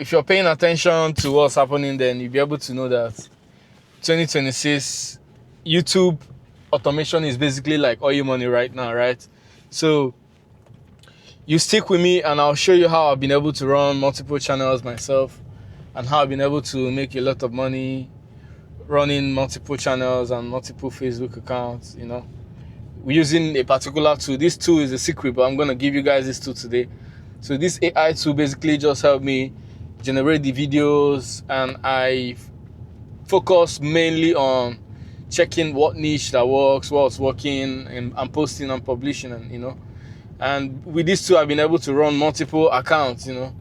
if you're paying attention to what's happening, then you'll be able to know that 2026 YouTube automation is basically like oil money right now, right? So you stick with me and I'll show you how I've been able to run multiple channels myself and how I've been able to make a lot of money running multiple channels and multiple Facebook accounts, you know, using a particular tool. This tool is a secret, but I'm going to give you guys this tool today. So this AI tool basically just helped me generate the videos, and I focus mainly on checking what niche that works, what's working, and I'm posting and publishing, and you know. And with this tool, I've been able to run multiple accounts, you know.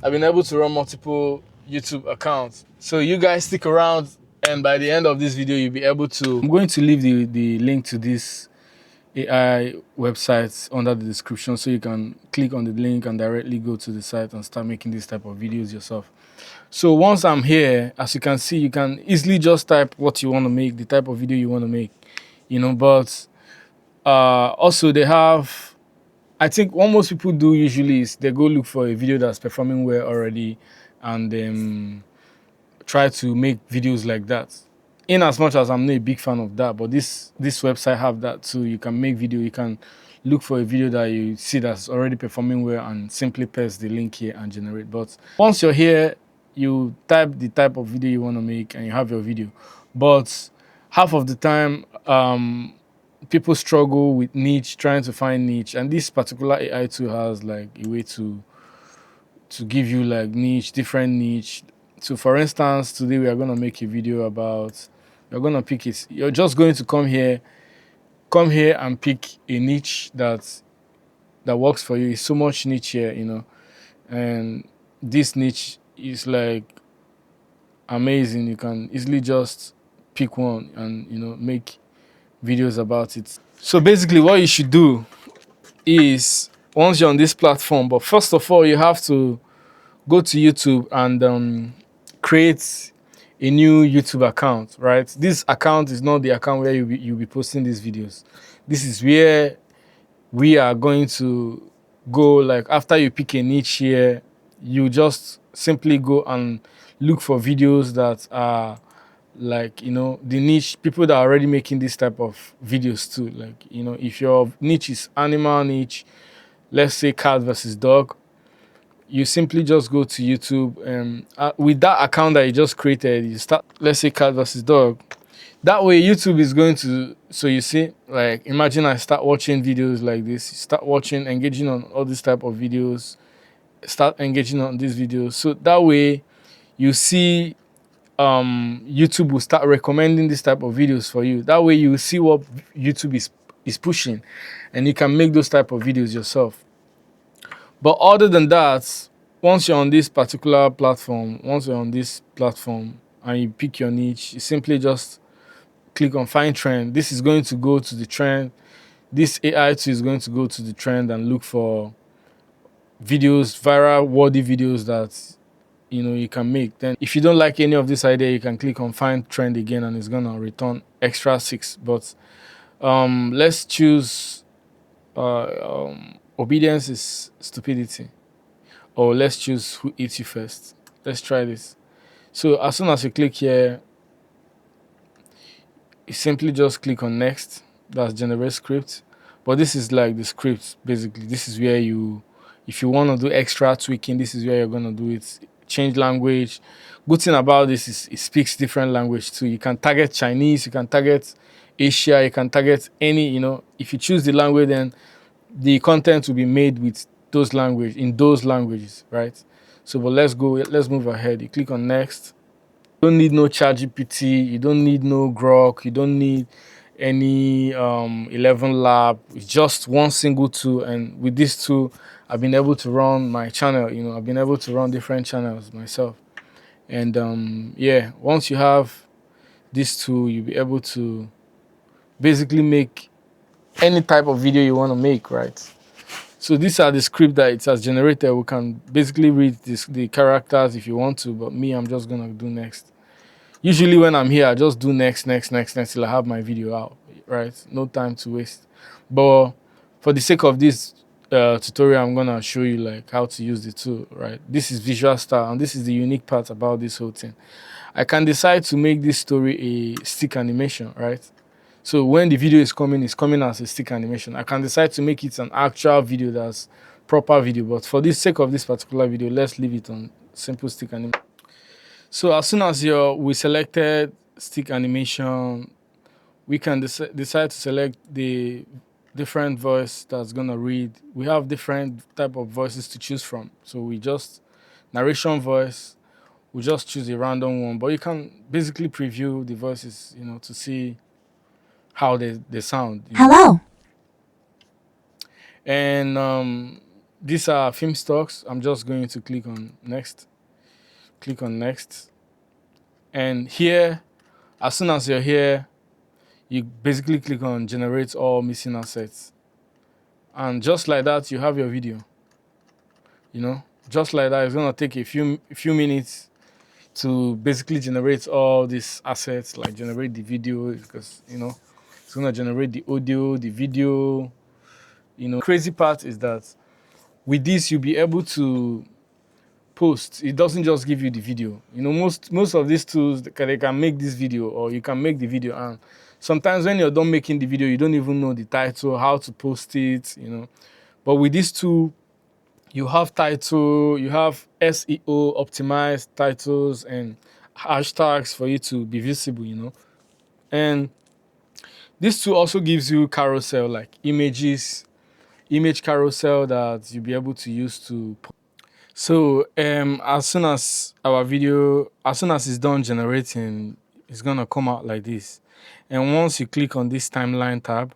I've been able to run multiple YouTube accounts. So you guys stick around, and by the end of this video, you'll be able to... I'm going to leave the link to this AI website under the description, so you can click on the link and directly go to the site and start making this type of videos yourself. So once I'm here, as you can see, you can easily just type what you want to make, the type of video you want to make, you know. But also they have, I think what most people do usually is they go look for a video that's performing well already and try to make videos like that. In as much as I'm not a big fan of that, but this website have that too. You can make video, you can look for a video that you see that's already performing well and simply paste the link here and generate. But once you're here, you type the type of video you want to make and you have your video. But half of the time, people struggle with niche, trying to find niche, and this particular AI tool has like a way to give you like niche, different niche. So for instance, today we are going to make a video about, you're going to pick it, you're just going to come here and pick a niche that works for you. It's so much niche here, you know, and this niche is like amazing. You can easily just pick one and, you know, make videos about it. So basically what you should do is, once you're on this platform, but first of all, you have to go to YouTube and create a new YouTube account, right? This account is not the account where you'll be posting these videos. This is where we are going to go. Like after you pick a niche here, you just simply go and look for videos that are like, you know, the niche, people that are already making this type of videos too. Like, you know, if your niche is animal niche, let's say cat versus dog, you simply just go to YouTube and with that account that you just created, you start, let's say cat versus dog. That way YouTube is going to, so you see, like imagine I start watching videos like this, you start watching, engaging on all these type of videos, start engaging on these videos. So that way you see YouTube will start recommending this type of videos for you. That way you will see what YouTube is pushing and you can make those type of videos yourself. But other than that, once you're on this particular platform, and you pick your niche, you simply just click on find trend. This is going to go to the trend. This AI tool is going to go to the trend and look for videos, viral worthy videos that, you know, you can make. Then if you don't like any of this idea, you can click on find trend again and it's gonna return extra 6. But let's choose obedience is stupidity, or let's choose who eats you first. Let's try this. So as soon as you click here, you simply just click on next. That's generate script. But this is like the script basically. This is where you, if you want to do extra tweaking, this is where you're going to do it. Change language. Good thing about this is it speaks different language too. You can target Chinese, you can target Asia, you can target any, you know, if you choose the language, then the content will be made with those language, in those languages, right? So, but let's move ahead. You click on next. You don't need no ChatGPT, you don't need no Grok, you don't need any 11 lab. It's just one single tool, and with this tool I've been able to run my channel. You know, I've been able to run different channels myself. And yeah, once you have this tool, you'll be able to basically make any type of video you want to make, right? So these are the script that it has generated. We can basically read the characters if you want to, but me, I'm just gonna do next. Usually when I'm here, I just do next till I have my video out, right? No time to waste. But for the sake of this, tutorial, I'm gonna show you like how to use the tool, right? This is Visual Style, and this is the unique part about this whole thing. I can decide to make this story a stick animation, right? So when the video is coming, it's coming as a stick animation. I can decide to make it an actual video that's proper video, but for the sake of this particular video, let's leave it on simple stick animation. So as soon as we selected stick animation, we can decide to select the different voice that's gonna read. We have different type of voices to choose from. So we just narration voice, we just choose a random one, but you can basically preview the voices, you know, to see how they sound. Hello. And these are film stocks. I'm just going to click on next. Click on next. And here, as soon as you're here, you basically click on generate all missing assets. And just like that, you have your video. You know, just like that, it's gonna take a few minutes to basically generate all these assets, like generate the video, because, you know, it's gonna generate the audio, the video. You know, crazy part is that with this, you'll be able to post. It doesn't just give you the video. You know, most of these tools, they can make this video, or you can make the video, and sometimes when you're done making the video, you don't even know the title, how to post it, you know. But with this tool, you have title, you have SEO optimized titles and hashtags for you to be visible, you know. And this tool also gives you carousel, like image carousel that you'll be able to use to. So as soon as it's done generating, it's gonna come out like this. And once you click on this timeline tab,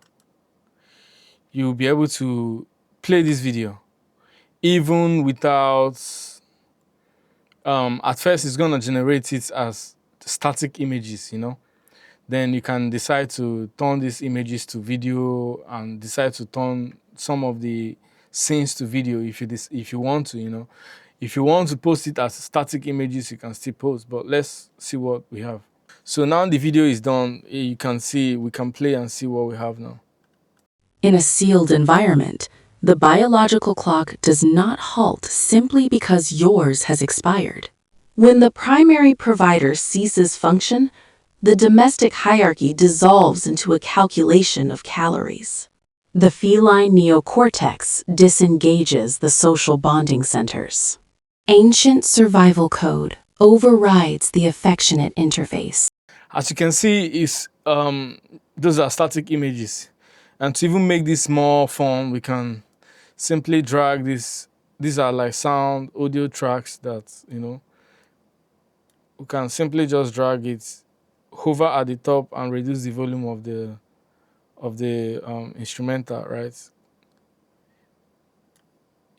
you'll be able to play this video even without, at first it's gonna generate it as static images, you know. Then you can decide to turn these images to video and decide to turn some of the scenes to video if you want to, you know. If you want to post it as static images, you can still post, but let's see what we have. So now the video is done. You can see, we can play and see what we have now. In a sealed environment, the biological clock does not halt simply because yours has expired. When the primary provider ceases function, the domestic hierarchy dissolves into a calculation of calories. The feline neocortex disengages the social bonding centers. Ancient survival code overrides the affectionate interface. As you can see, those are static images. And to even make this more fun, we can simply drag this. These are like sound, audio tracks that, you know, we can simply just drag it, hover at the top and reduce the volume of the instrumental, right?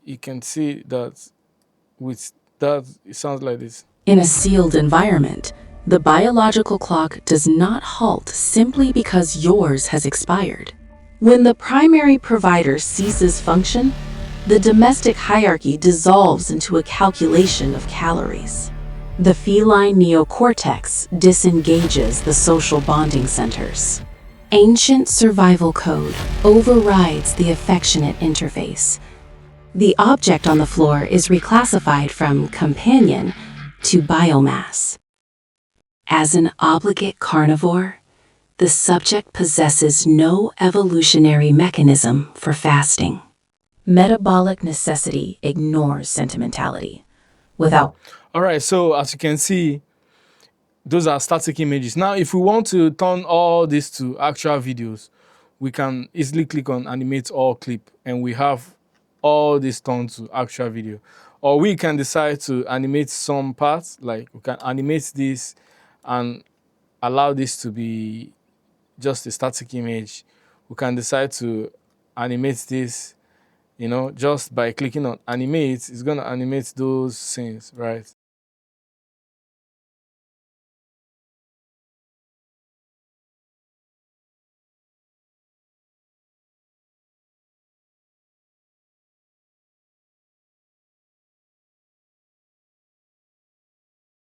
You can see that with that, it sounds like this. In a sealed environment, the biological clock does not halt simply because yours has expired. When the primary provider ceases function, the domestic hierarchy dissolves into a calculation of calories. The feline neocortex disengages the social bonding centers. Ancient survival code overrides the affectionate interface. The object on the floor is reclassified from companion to biomass. As an obligate carnivore, the subject possesses no evolutionary mechanism for fasting. Metabolic necessity ignores sentimentality. Without. All right, so as you can see, those are static images. Now, if we want to turn all this to actual videos, we can easily click on animate all clip, and we have all this turned to actual video. Or we can decide to animate some parts, like we can animate this and allow this to be just a static image. We can decide to animate this, you know, just by clicking on animate, it's gonna animate those scenes, right?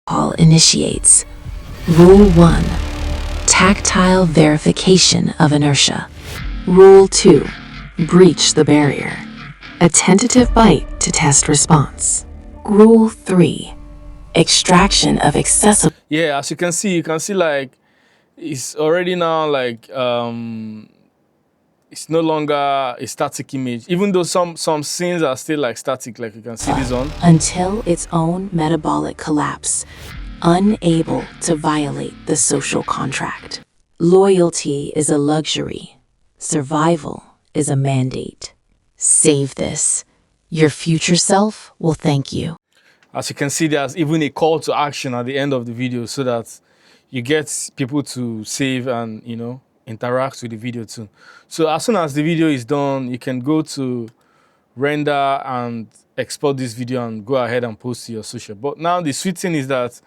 All initiates. Rule 1. Tactile verification of inertia. Rule 2. Breach the barrier. A tentative bite to test response. Rule 3. Extraction of accessible. Yeah, as you can see like it's already now like it's no longer a static image, even though some scenes are still like static, like you can see this one. Until its own metabolic collapse, unable to violate the social contract. Loyalty is a luxury. Survival is a mandate. Save this. Your future self will thank you. As you can see, there's even a call to action at the end of the video so that you get people to save and, you know, interact with the video too. So as soon as the video is done, you can go to render and export this video and go ahead and post to your social. But now the sweet thing is that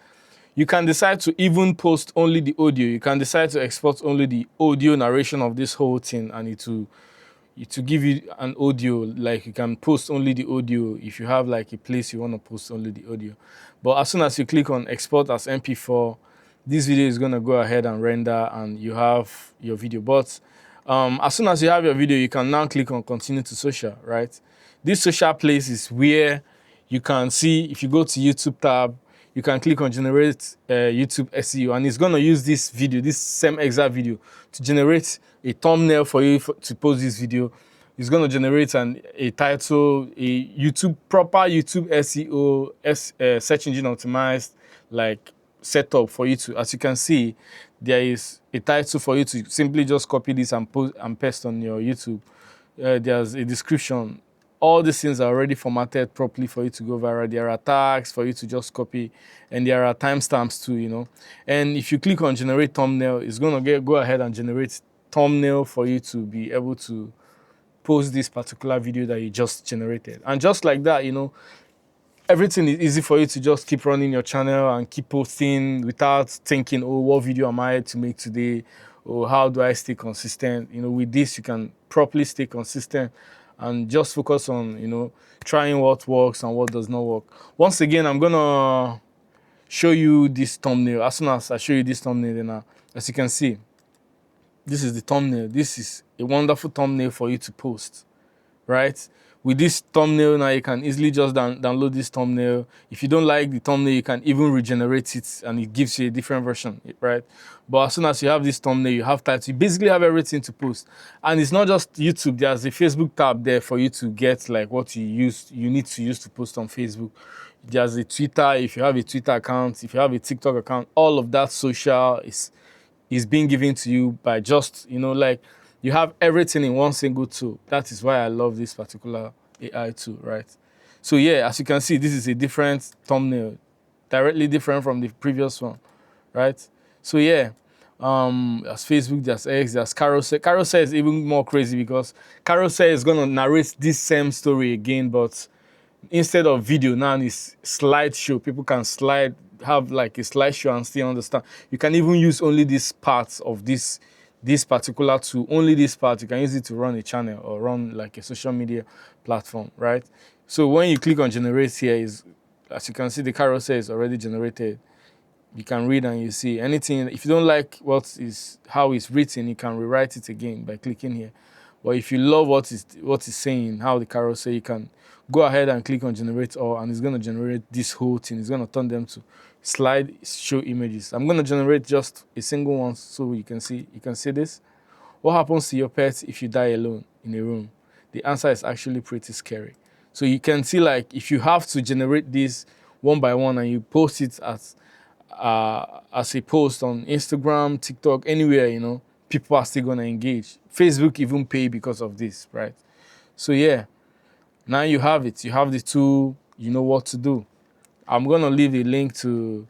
you can decide to even post only the audio. You can decide to export only the audio narration of this whole thing, and it will give you an audio. Like you can post only the audio if you have like a place you want to post only the audio. But as soon as you click on export as MP4, this video is going to go ahead and render and you have your video. But as soon as you have your video, you can now click on continue to social, right? This social place is where you can see, if you go to YouTube tab, you can click on generate YouTube SEO, and it's going to use this video, this same exact video, to generate a thumbnail for you to post this video. It's going to generate a title, a proper YouTube SEO, search engine optimized, like setup for you to, as you can see, there is a title for you to simply just copy this and post and paste on your YouTube. There's a description. All these things are already formatted properly for you to go viral. There are tags for you to just copy, and there are timestamps too, you know. And if you click on generate thumbnail, it's going to go ahead and generate thumbnail for you to be able to post this particular video that you just generated. And just like that, you know, everything is easy for you to just keep running your channel and keep posting without thinking, oh, what video am I to make today? Or how do I stay consistent? You know, with this, you can properly stay consistent and just focus on, you know, trying what works and what does not work. Once again, I'm gonna show you this thumbnail. As soon as I show you this thumbnail, then as you can see, this is the thumbnail. This is a wonderful thumbnail for you to post, right? With this thumbnail now, you can easily just download this thumbnail. If you don't like the thumbnail, you can even regenerate it and it gives you a different version, right? But as soon as you have this thumbnail, you have title, you basically have everything to post. And it's not just YouTube, there's a Facebook tab there for you to get like what you need to use to post on Facebook. There's a Twitter, if you have a Twitter account, if you have a TikTok account, all of that social is being given to you by just, you know, like, you have everything in one single tool. That is why I love this particular AI tool, right? So yeah, as you can see, this is a different thumbnail, directly different from the previous one, right? So yeah, there's Facebook, there's X, there's Carousel. Carousel is even more crazy because Carousel is gonna narrate this same story again, but instead of video, now it's slideshow. People can have like a slideshow and still understand. You can even use only these parts of this particular tool, only this part. You can use it to run a channel or run like a social media platform, right? So when you click on generate here, as you can see, the carousel is already generated. You can read and you see anything. If you don't like how it's written, you can rewrite it again by clicking here. But if you love what it's saying, how the carousel, you can go ahead and click on generate all, and it's going to generate this whole thing. It's going to turn them to slide show images. I'm going to generate just a single one so you can see this. What happens to your pet if you die alone in a room? The answer is actually pretty scary. So you can see, like, if you have to generate this one by one and you post it as a post on Instagram, TikTok, anywhere, you know, people are still going to engage. Facebook even pay because of this, right? So yeah, now you have it. You have the tool. You know what to do. I'm going to leave a link to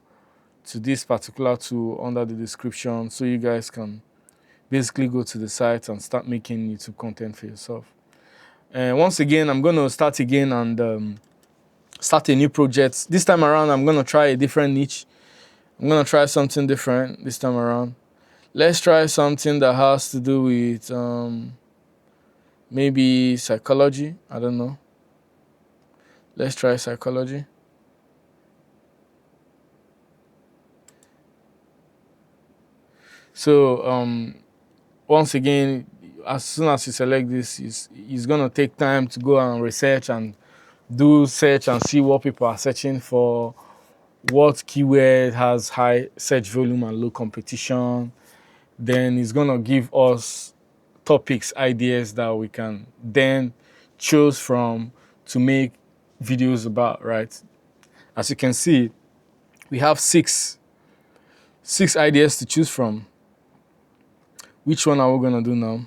this particular tool under the description so you guys can basically go to the site and start making YouTube content for yourself. And once again, I'm going to start again and start a new project. This time around, I'm going to try a different niche. I'm going to try something different this time around. Let's try something that has to do with maybe psychology. I don't know. Let's try psychology. So once again, as soon as you select this, it's gonna take time to go and research and do search and see what people are searching for, what keyword has high search volume and low competition. Then it's gonna give us topics, ideas that we can then choose from to make videos about, right? As you can see, we have six ideas to choose from. Which one are we gonna do now?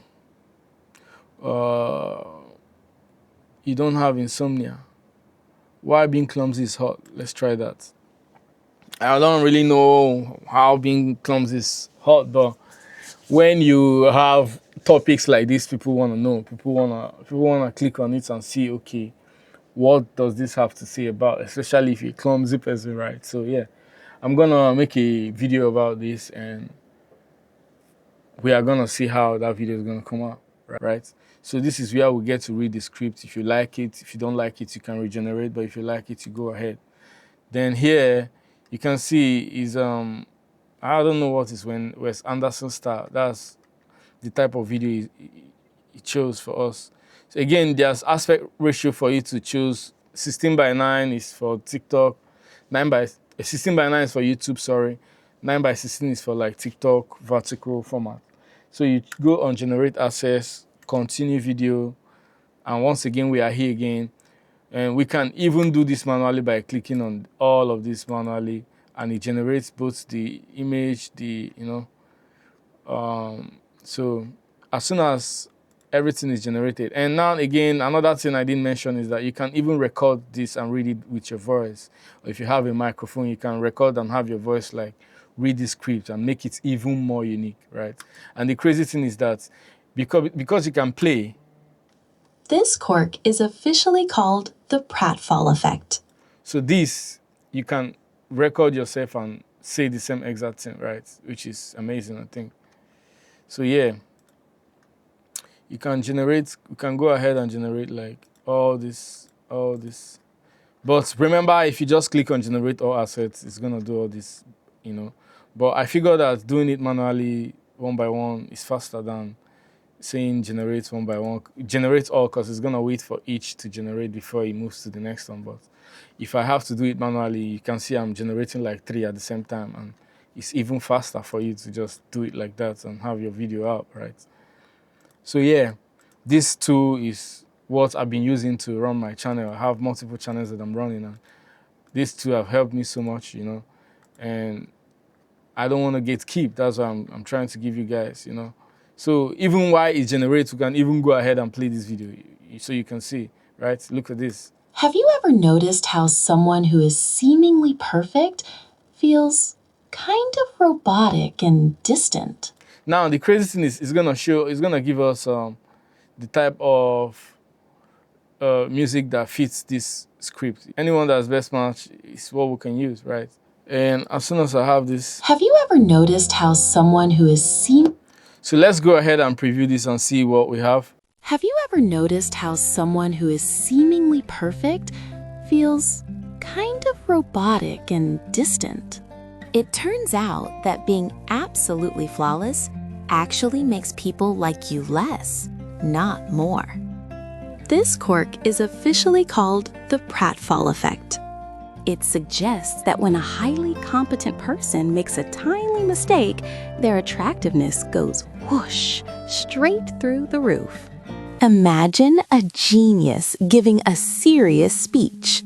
You don't have insomnia. Why being clumsy is hot? Let's try that. I don't really know how being clumsy is hot, but when you have topics like this, people want to know. People wanna click on it and see, okay, what does this have to say about? Especially if you're a clumsy person, right? So yeah, I'm gonna make a video about this, and we are gonna see how that video is gonna come out, right? So this is where we get to read the script. If you like it, if you don't like it, you can regenerate. But if you like it, you go ahead. Then here you can see is I don't know what is when Wes Anderson style. That's the type of video he chose for us. So again, there's aspect ratio for you to choose. 16:9 is for TikTok, 16:9 is for YouTube. Sorry, 9:16 is for like TikTok vertical format. So you go on generate access, continue video, and once again we are here again, and we can even do this manually by clicking on all of this manually, and it generates both the image, so as soon as everything is generated. And now again, another thing I didn't mention is that you can even record this and read it with your voice. Or if you have a microphone, you can record and have your voice like read the script and make it even more unique, right? And the crazy thing is that because you can play. This quirk is officially called the pratfall effect. So this, you can record yourself and say the same exact thing, right? Which is amazing, I think. So yeah, you can go ahead and generate like all this. But remember, if you just click on generate all assets, it's gonna do all this, But I figured that doing it manually one by one is faster than saying generate one by one. Generate all, because it's gonna wait for each to generate before it moves to the next one. But if I have to do it manually, you can see I'm generating like 3 at the same time, and it's even faster for you to just do it like that and have your video up, right? So yeah, this tool is what I've been using to run my channel. I have multiple channels that I'm running, and these two have helped me so much, and I don't want to gatekeep. That's why I'm trying to give you guys, So even while it generates, we can even go ahead and play this video so you can see, right? Look at this. Have you ever noticed how someone who is seemingly perfect feels kind of robotic and distant? Now, the crazy thing is, it's gonna give us the type of music that fits this script. Anyone that's best match is what we can use, right? And as soon as I have this. Have you ever noticed how someone who is So let's go ahead and preview this and see what we have. Have you ever noticed how someone who is seemingly perfect feels kind of robotic and distant? It turns out that being absolutely flawless actually makes people like you less, not more. This quirk is officially called the pratfall effect. It suggests that when a highly competent person makes a tiny mistake, their attractiveness goes whoosh straight through the roof. Imagine a genius giving a serious speech.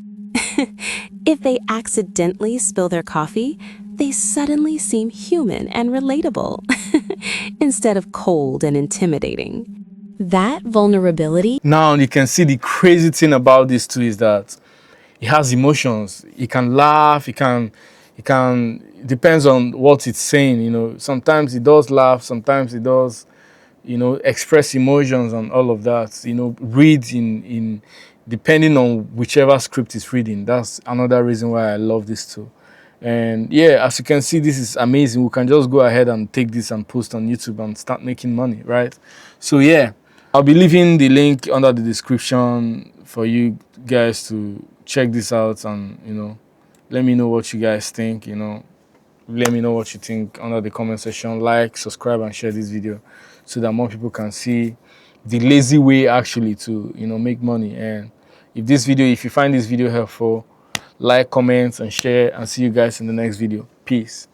If they accidentally spill their coffee, they suddenly seem human and relatable instead of cold and intimidating. That vulnerability. Now you can see the crazy thing about this too is that it has emotions. It can laugh. It can. It depends on what it's saying. Sometimes it does laugh. Sometimes it does, express emotions and all of that. Read in depending on whichever script it's reading. That's another reason why I love this too. And yeah, as you can see, this is amazing. We can just go ahead and take this and post on YouTube and start making money, right? So yeah, I'll be leaving the link under the description for you guys to check this out and, let me know what you guys think, let me know what you think under the comment section. Like, subscribe, and share this video so that more people can see the lazy way actually to, you know, make money. And if you find this video helpful, like, comment, and share, and see you guys in the next video. Peace.